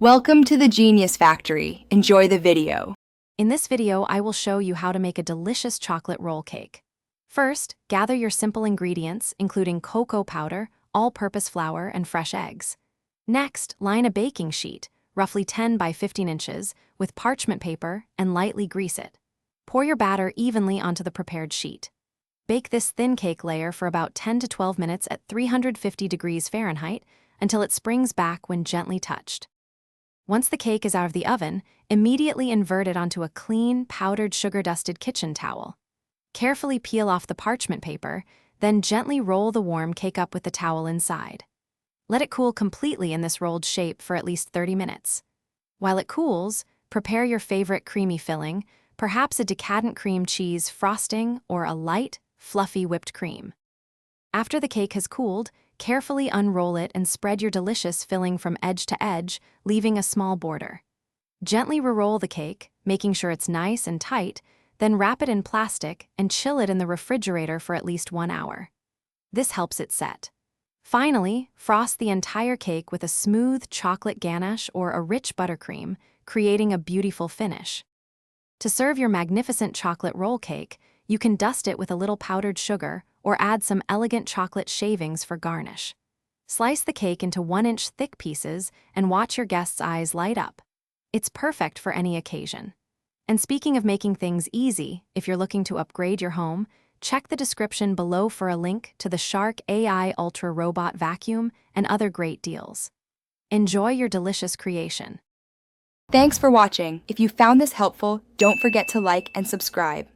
Welcome to the Genius Factory. Enjoy the video. In this video, I will show you how to make a delicious chocolate roll cake. First, gather your simple ingredients, including cocoa powder, all-purpose flour, and fresh eggs. Next, line a baking sheet, roughly 10 by 15 inches, with parchment paper and lightly grease it. Pour your batter evenly onto the prepared sheet. Bake this thin cake layer for about 10 to 12 minutes at 350 degrees Fahrenheit until it springs back when gently touched. Once the cake is out of the oven, immediately invert it onto a clean, powdered sugar-dusted kitchen towel. Carefully peel off the parchment paper, then gently roll the warm cake up with the towel inside. Let it cool completely in this rolled shape for at least 30 minutes. While it cools, prepare your favorite creamy filling, perhaps a decadent cream cheese frosting or a light, fluffy whipped cream. After the cake has cooled, carefully unroll it and spread your delicious filling from edge to edge, leaving a small border. Gently re-roll the cake, making sure it's nice and tight, then wrap it in plastic and chill it in the refrigerator for at least 1 hour. This helps it set. Finally, frost the entire cake with a smooth chocolate ganache or a rich buttercream, creating a beautiful finish. To serve your magnificent chocolate roll cake, you can dust it with a little powdered sugar or add some elegant chocolate shavings for garnish. Slice the cake into 1-inch thick pieces and watch your guests' eyes light up. It's perfect for any occasion. And speaking of making things easy, if you're looking to upgrade your home, check the description below for a link to the Shark AI Ultra Robot Vacuum and other great deals. Enjoy your delicious creation. Thanks for watching. If you found this helpful, don't forget to like and subscribe.